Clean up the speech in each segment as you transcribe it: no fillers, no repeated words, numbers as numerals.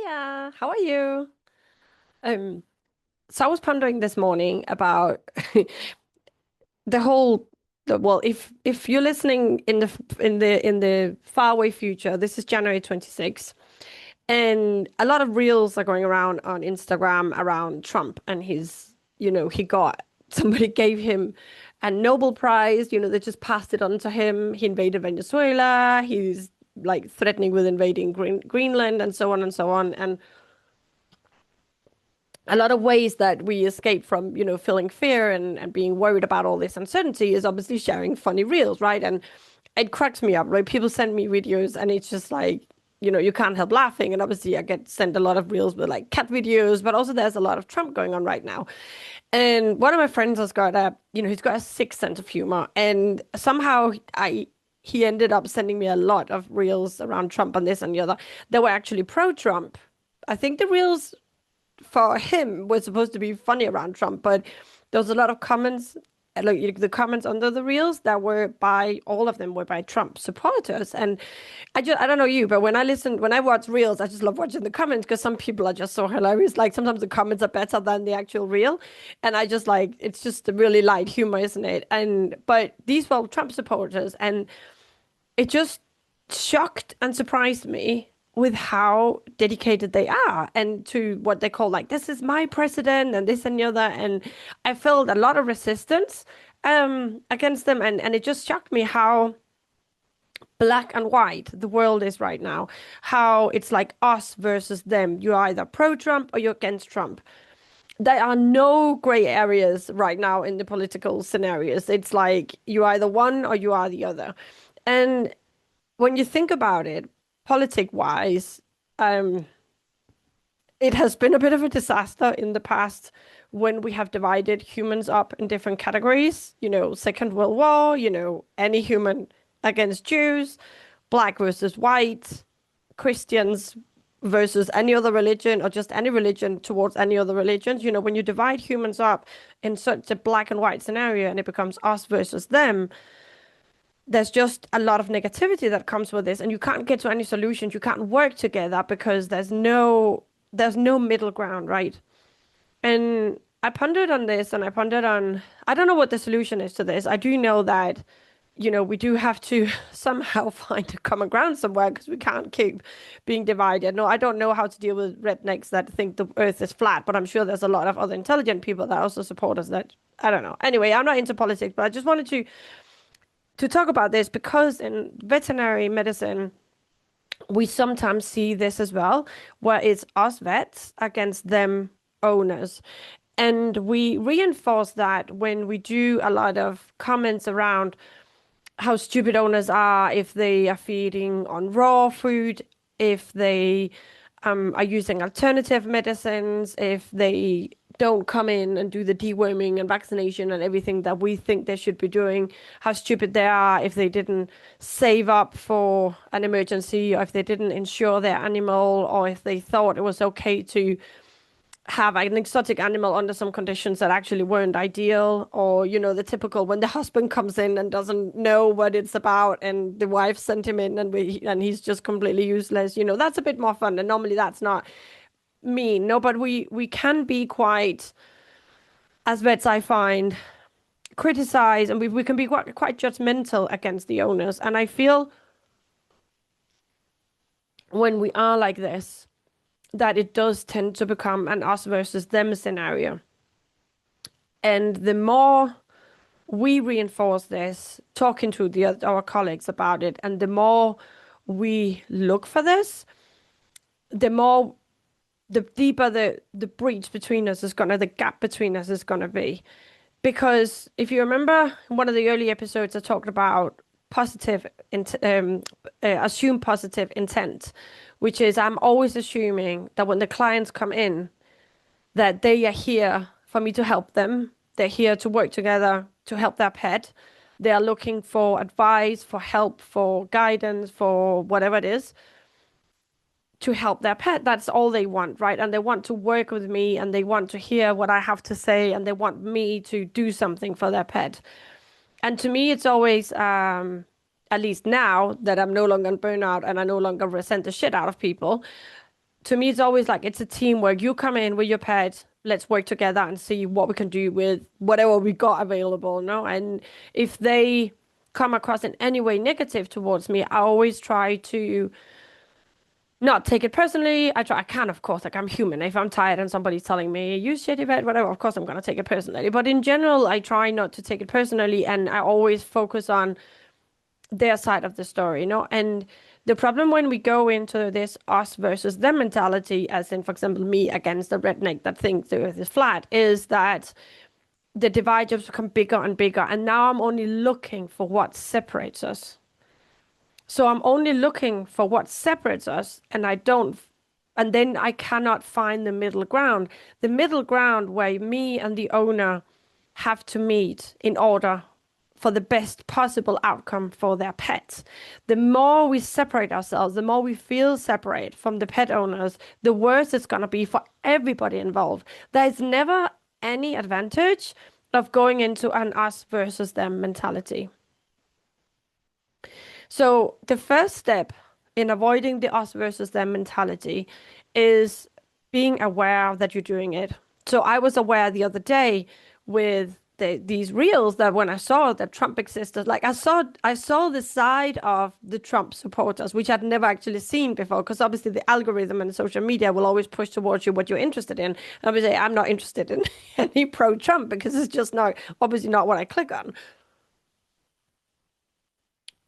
Hiya, how are you? Um, so I was pondering this morning about the whole well, if you're listening in the faraway future, this is January 26th, and a lot of reels are going around on Instagram around Trump and he got somebody gave him a Nobel Prize, they just passed it on to him. He invaded Venezuela, he's like threatening with invading Greenland and so on and so on. And a lot of ways that we escape from, feeling fear and being worried about all this uncertainty is obviously sharing funny reels, right? And it cracks me up, right? People send me videos and it's just like, you can't help laughing. And obviously I get sent a lot of reels with like cat videos, but also there's a lot of Trump going on right now. And one of my friends has got he's got a sick sense of humor. And somehow he ended up sending me a lot of reels around Trump and this and the other that were actually pro-Trump. I think the reels for him was supposed to be funny around Trump, but there was a lot of comments, like the comments under the reels that were by all of them were by Trump supporters. And I don't know you, but when I watch reels, I just love watching the comments because some people are just so hilarious. Like sometimes the comments are better than the actual reel. And I just like, it's just a really light humor, isn't it? But these were Trump supporters, and it just shocked and surprised me with how dedicated they are and to what they call like this is my president and this and the other. And I felt a lot of resistance against them, and it just shocked me how black and white the world is right now, how it's like us versus them. You're either pro-Trump or you're against Trump. There are no gray areas right now in the political scenarios. It's like you either one or you are the other. And when you think about it, politic wise, um, it has been a bit of a disaster in the past when we have divided humans up in different categories. Second World War, any human against Jews, black versus white, Christians versus any other religion, or just any religion towards any other religions. When you divide humans up in such a black and white scenario and it becomes us versus them, there's just a lot of negativity that comes with this, and you can't get to any solutions. You can't work together because there's no middle ground, right? And I pondered on this, and I don't know what the solution is to this. I do know that, we do have to somehow find a common ground somewhere because we can't keep being divided. No, I don't know how to deal with rednecks that think the earth is flat, but I'm sure there's a lot of other intelligent people that also support us that I don't know. Anyway, I'm not into politics, but I just wanted to talk about this because in veterinary medicine, we sometimes see this as well, where it's us vets against them owners. And we reinforce that when we do a lot of comments around how stupid owners are if they are feeding on raw food, if they are using alternative medicines, if they don't come in and do the deworming and vaccination and everything that we think they should be doing, how stupid they are if they didn't save up for an emergency, or if they didn't insure their animal, or if they thought it was okay to have an exotic animal under some conditions that actually weren't ideal, or the typical when the husband comes in and doesn't know what it's about and the wife sent him in and he's just completely useless. That's a bit more fun, and normally that's not mean. No, but we can be quite, as vets I find, criticize, and we can be quite judgmental against the owners. And I feel when we are like this, that it does tend to become an us versus them scenario. And the more we reinforce this, talking to our colleagues about it, and the more we look for this, the deeper the breach between us is gonna, the gap between us is gonna be. Because if you remember in one of the early episodes, I talked about assume positive intent, which is I'm always assuming that when the clients come in, that they are here for me to help them. They're here to work together to help their pet. They are looking for advice, for help, for guidance, for whatever it is, to help their pet. That's all they want, right? And they want to work with me, and they want to hear what I have to say, and they want me to do something for their pet. And to me, it's always, at least now that I'm no longer on burnout and I no longer resent the shit out of people, to me, it's always like it's a teamwork. You come in with your pet, let's work together and see what we can do with whatever we got available, no? And if they come across in any way negative towards me, I always try to not take it personally. I can, of course, like I'm human. If I'm tired and somebody's telling me, you shitty bed, whatever, of course I'm gonna take it personally. But in general, I try not to take it personally and I always focus on their side of the story, you know? And the problem when we go into this us versus them mentality, as in, for example, me against the redneck that thinks the earth is flat, is that the divide just become bigger and bigger. And now I'm only looking for what separates us. So I'm only looking for what separates us, and I don't, and then I cannot find the middle ground. The middle ground where me and the owner have to meet in order for the best possible outcome for their pets. The more we separate ourselves, the more we feel separate from the pet owners, the worse it's going to be for everybody involved. There's never any advantage of going into an us versus them mentality. So the first step in avoiding the us versus them mentality is being aware that you're doing it. So I was aware the other day with these reels that when I saw that Trump existed, like I saw the side of the Trump supporters, which I'd never actually seen before, because obviously the algorithm and social media will always push towards you what you're interested in. And obviously I'm not interested in any pro-Trump because it's just not obviously not what I click on.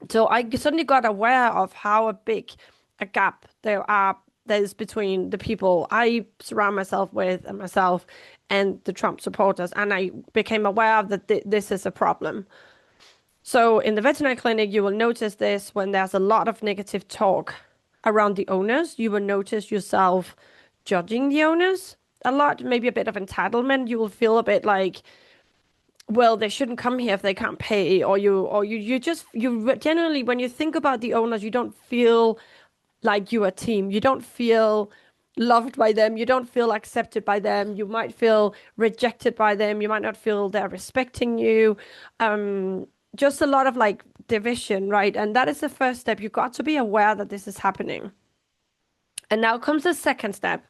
So I suddenly got aware of how big a gap there's between the people I surround myself with and myself and the Trump supporters, and I became aware of that this is a problem. So in the veterinary clinic, you will notice this when there's a lot of negative talk around the owners. You will notice yourself judging the owners a lot, maybe a bit of entitlement. You will feel a bit like, well, they shouldn't come here if they can't pay, or you generally, when you think about the owners, you don't feel like you're a team. You don't feel loved by them. You don't feel accepted by them. You might feel rejected by them. You might not feel they're respecting you. Just a lot of like division, right? And that is the first step. You've got to be aware that this is happening. And now comes the second step,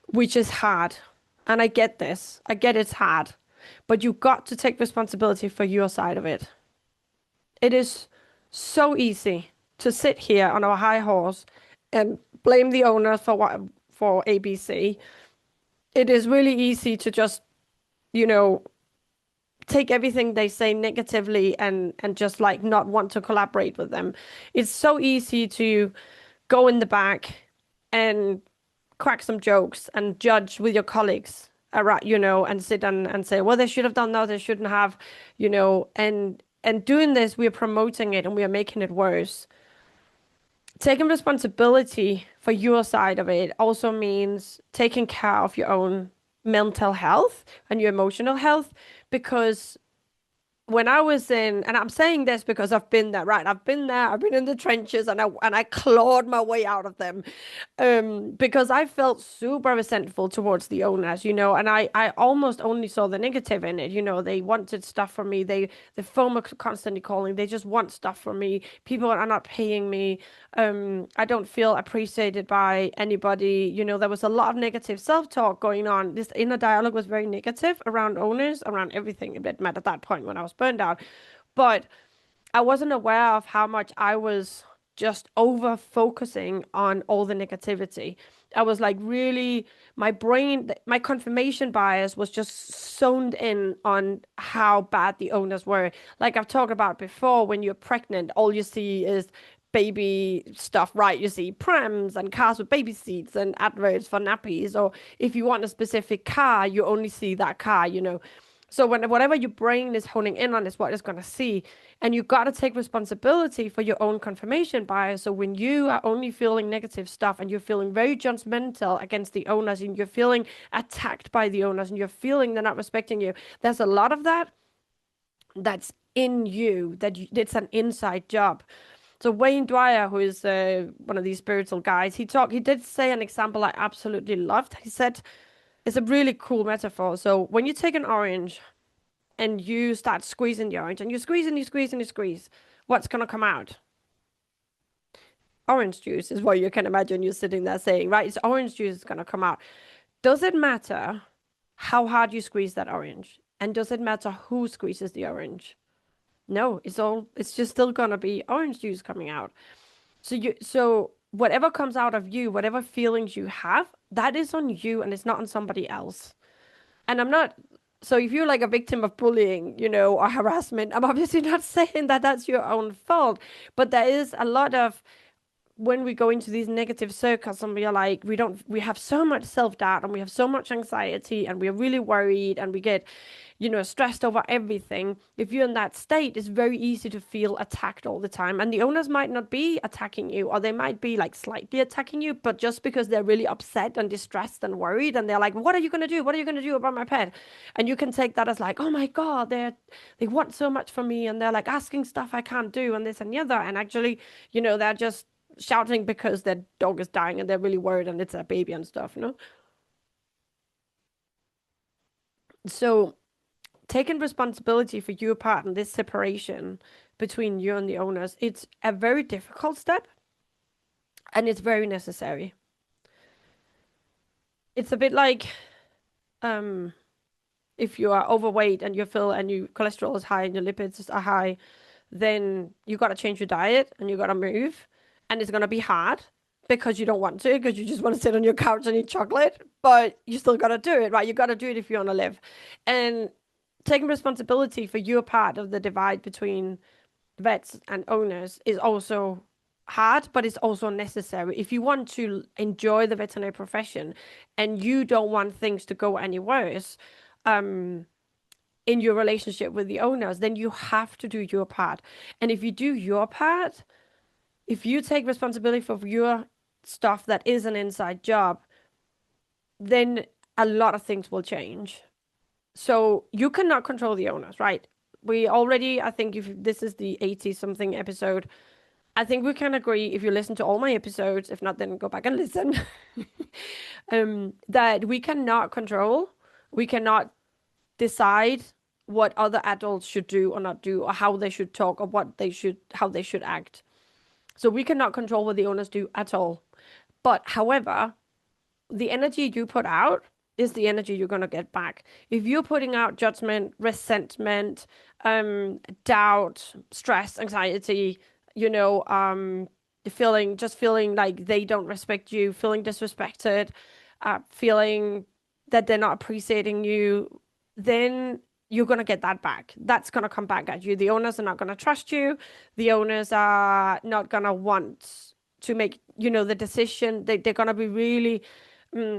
which is hard. And I get this. I get it's hard. But you got to take responsibility for your side of it. It is so easy to sit here on our high horse and blame the owners for ABC. It is really easy to just, you know, take everything they say negatively and just like not want to collaborate with them. It's so easy to go in the back and crack some jokes and judge with your colleagues, and sit and say, well, they should have done that, they shouldn't have, and doing this, we are promoting it and we are making it worse. Taking responsibility for your side of it also means taking care of your own mental health and your emotional health, because when I was in, and I'm saying this because I've been there, right? I've been there, I've been in the trenches, and I clawed my way out of them, because I felt super resentful towards the owners, and I almost only saw the negative in it. They wanted stuff from me. The phone was constantly calling. They just want stuff from me. People are not paying me. I don't feel appreciated by anybody. There was a lot of negative self-talk going on. This inner dialogue was very negative around owners, around everything that mattered at that point when I was burned out. But I wasn't aware of how much I was just over focusing on all the negativity. I was like really, my brain, my confirmation bias was just zoned in on how bad the owners were. Like I've talked about before, when you're pregnant, all you see is baby stuff, right? You see prams and cars with baby seats and adverts for nappies. Or if you want a specific car, you only see that car. So whatever your brain is honing in on is what it's going to see. And you got to take responsibility for your own confirmation bias. So when you are only feeling negative stuff and you're feeling very judgmental against the owners and you're feeling attacked by the owners and you're feeling they're not respecting you, there's a lot of that's in you, it's an inside job. So Wayne Dwyer, who is one of these spiritual guys, he did say an example I absolutely loved. He said, it's a really cool metaphor. So when you take an orange and you start squeezing the orange and you squeeze and you squeeze and you squeeze, what's going to come out? orange juice is what you can imagine you're sitting there saying, right? It's orange juice is going to come out. Does it matter how hard you squeeze that orange? And does it matter who squeezes the orange? No, it's just still going to be orange juice coming out. So whatever comes out of you, whatever feelings you have, that is on you and it's not on somebody else. And I'm not, so if you're like a victim of bullying, or harassment, I'm obviously not saying that that's your own fault, but there is a lot of when we go into these negative circles and we are like, we have so much self-doubt and we have so much anxiety and we're really worried and we get, stressed over everything. If you're in that state, it's very easy to feel attacked all the time. And the owners might not be attacking you, or they might be like slightly attacking you, but just because they're really upset and distressed and worried, and they're like, what are you going to do? What are you going to do about my pet? And you can take that as like, oh my God, they want so much from me and they're like asking stuff I can't do and this and the other. And actually, they're just shouting because their dog is dying and they're really worried and it's a baby and stuff. So taking responsibility for your part in this separation between you and the owners, it's a very difficult step and it's very necessary. It's a bit like um if you are overweight and you feel and your cholesterol is high and your lipids are high, then you got to change your diet and you got to move. And it's going to be hard because you don't want to, because you just want to sit on your couch and eat chocolate, but you still got to do it, right? You got to do it if you want to live. And taking responsibility for your part of the divide between vets and owners is also hard, but it's also necessary. If you want to enjoy the veterinary profession and you don't want things to go any worse, in your relationship with the owners, then you have to do your part. And if you do your part, if you take responsibility for your stuff that is an inside job, then a lot of things will change. So you cannot control the owners, right? We already, I think if this is the 80 something episode, I think we can agree if you listen to all my episodes, if not, then go back and listen, that we cannot control, we cannot decide what other adults should do or not do, or how they should talk, or how they should act. So we cannot control what the owners do at all. But however, the energy you put out is the energy you're going to get back. If you're putting out judgment, resentment, doubt, stress, anxiety, feeling like they don't respect you, feeling disrespected, feeling that they're not appreciating you, then you're going to get that back. That's going to come back at you. The owners are not going to trust you. The owners are not going to want to make, the decision. They're going to be really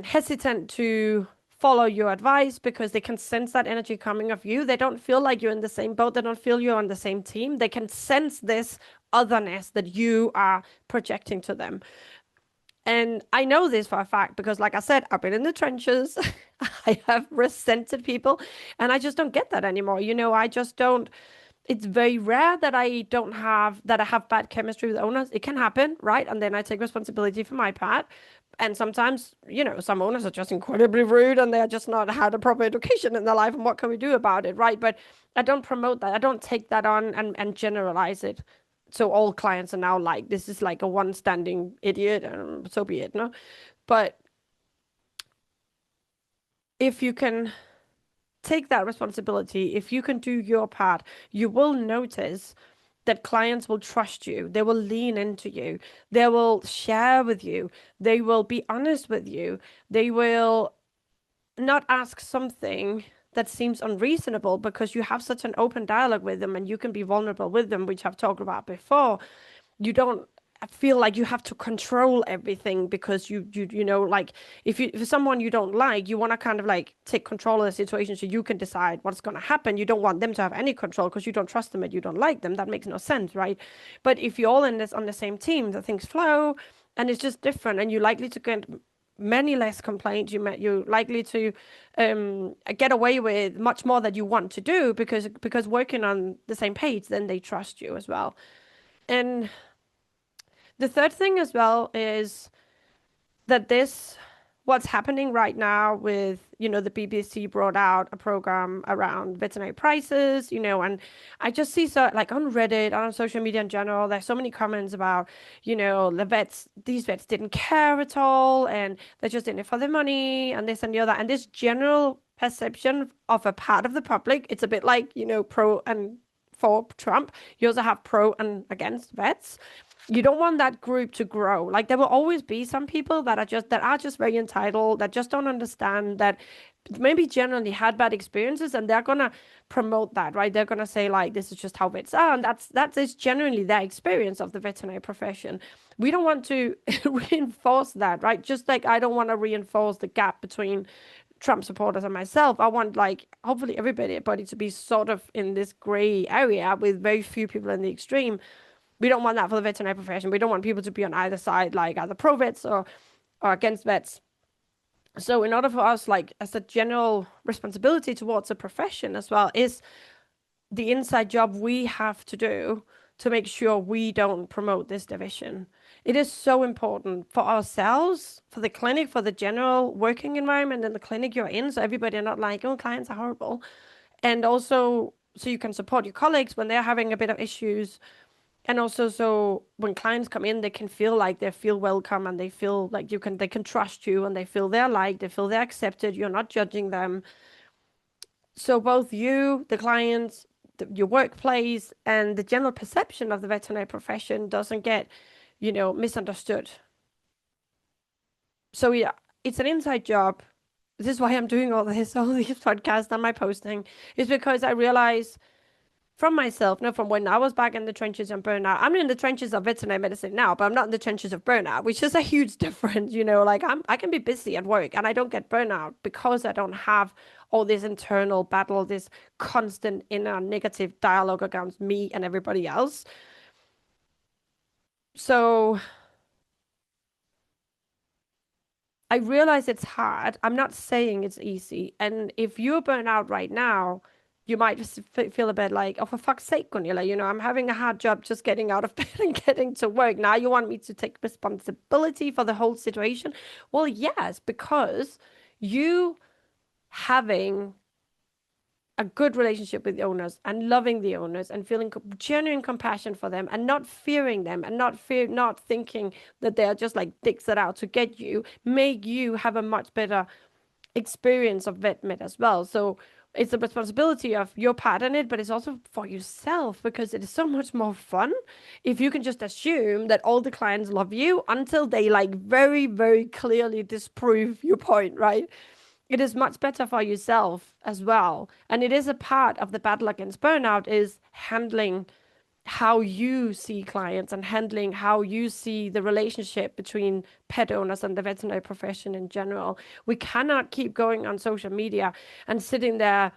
hesitant to follow your advice because they can sense that energy coming of you. They don't feel like you're in the same boat. They don't feel you're on the same team. They can sense this otherness that you are projecting to them. And I know this for a fact because, like I said, I've been in the trenches. I have resented people, and I just don't get that anymore. I just don't. It's very rare that I have bad chemistry with owners. It can happen, right? And then I take responsibility for my part. And sometimes, some owners are just incredibly rude and they're just not had a proper education in their life. And what can we do about it, right? But I don't promote that. I don't take that on and generalize it. So all clients are now like, this is like a one standing idiot, and so be it, no? But if you can take that responsibility, if you can do your part, you will notice that clients will trust you. They will lean into you. They will share with you. They will be honest with you. They will not ask something that seems unreasonable because you have such an open dialogue with them and you can be vulnerable with them, which I've talked about before. You don't feel like you have to control everything because like if someone you don't like, you want to kind of like take control of the situation so you can decide what's going to happen. You don't want them to have any control because you don't trust them and you don't like them. That makes no sense, right? But if you're all in this on the same team, the things flow and it's just different, and you're likely to get many less complaints. You're likely to get away with much more that you want to do because working on the same page, then they trust you as well. And the third thing as well is that this what's happening right now with, the BBC brought out a program around veterinary prices, and I just see so like on Reddit, on social media in general, there's so many comments about, these vets didn't care at all, and they're just in it for the money and this and the other. And this general perception of a part of the public, it's a bit like, pro and for Trump. You also have pro and against vets. You don't want that group to grow. Like there will always be some people that are just very entitled, that just don't understand that maybe generally had bad experiences, and they're gonna promote that, right? They're gonna say like this is just how vets are, and that is generally their experience of the veterinary profession. We don't want to reinforce that, right? Just like I don't want to reinforce the gap between Trump supporters and myself. I want like hopefully everybody to be sort of in this gray area with very few people in the extreme. We don't want that for the veterinary profession. We don't want people to be on either side, like either pro vets or against vets. So in order for us, like as a general responsibility towards the profession as well, is the inside job we have to do to make sure we don't promote this division. It is so important for ourselves, for the clinic, for the general working environment in the clinic you're in, so everybody are not like, oh, clients are horrible. And also so you can support your colleagues when they're having a bit of issues. And also so when clients come in, they can feel like they feel welcome, and they feel like they can trust you, and they feel they're liked, they feel they're accepted, you're not judging them. So both you, the clients, your workplace, and the general perception of the veterinary profession doesn't get, misunderstood. So yeah, it's an inside job. This is why I'm doing all this, all these podcasts and my posting, is because I realize from myself, no, from when I was back in the trenches and burnout. I'm in the trenches of veterinary medicine now, but I'm not in the trenches of burnout, which is a huge difference. Like I can be busy at work and I don't get burnout because I don't have all this internal battle, this constant inner negative dialogue against me and everybody else. So I realize it's hard. I'm not saying it's easy. And if you're burnt out right now, you might just feel a bit like, oh, for fuck's sake, Gunila, I'm having a hard job just getting out of bed and getting to work. Now you want me to take responsibility for the whole situation? Well, yes, because you having a good relationship with the owners and loving the owners and feeling genuine compassion for them and not fearing them and not thinking that they are just like dicks that out to get you, make you have a much better experience of vet med as well. So it's a responsibility of your part in it, but it's also for yourself, because it is so much more fun if you can just assume that all the clients love you until they like very, very clearly disprove your point, right? It is much better for yourself as well. And it is a part of the battle against burnout, is handling how you see clients and handling how you see the relationship between pet owners and the veterinary profession in general. We cannot keep going on social media and sitting there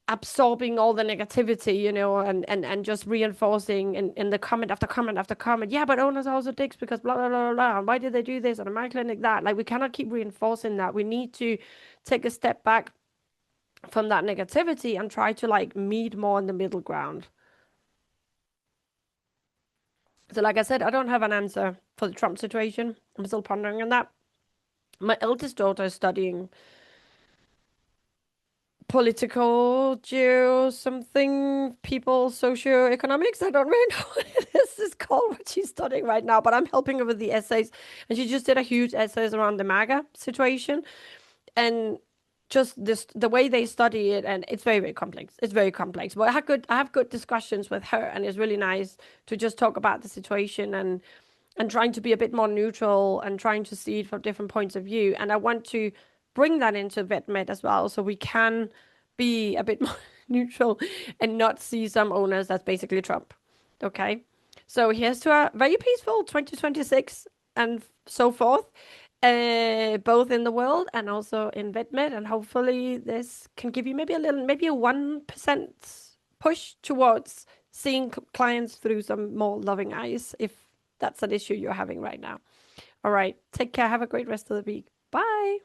absorbing all the negativity, and just reinforcing in the comment after comment after comment. Yeah, but owners are also dicks because blah, blah, blah, blah. And why did they do this? And in my clinic, that. Like, we cannot keep reinforcing that. We need to take a step back from that negativity and try to like meet more in the middle ground. So, like I said, I don't have an answer for the Trump situation. I'm still pondering on that. My eldest daughter is studying political geo something people socioeconomics. I don't really know what it is called, what she's studying right now, but I'm helping her with the essays, and she just did a huge essays around the MAGA situation, and just this the way they study it, and it's very, very complex. It's very complex, but I have good discussions with her, and it's really nice to just talk about the situation and trying to be a bit more neutral and trying to see it from different points of view. And I want to bring that into VetMed as well, so we can be a bit more neutral and not see some owners that's basically Trump. Okay. So here's to a very peaceful 2026 and so forth, both in the world and also in VetMed. And hopefully this can give you maybe a 1% push towards seeing clients through some more loving eyes, if that's an issue you're having right now. All right. Take care. Have a great rest of the week. Bye.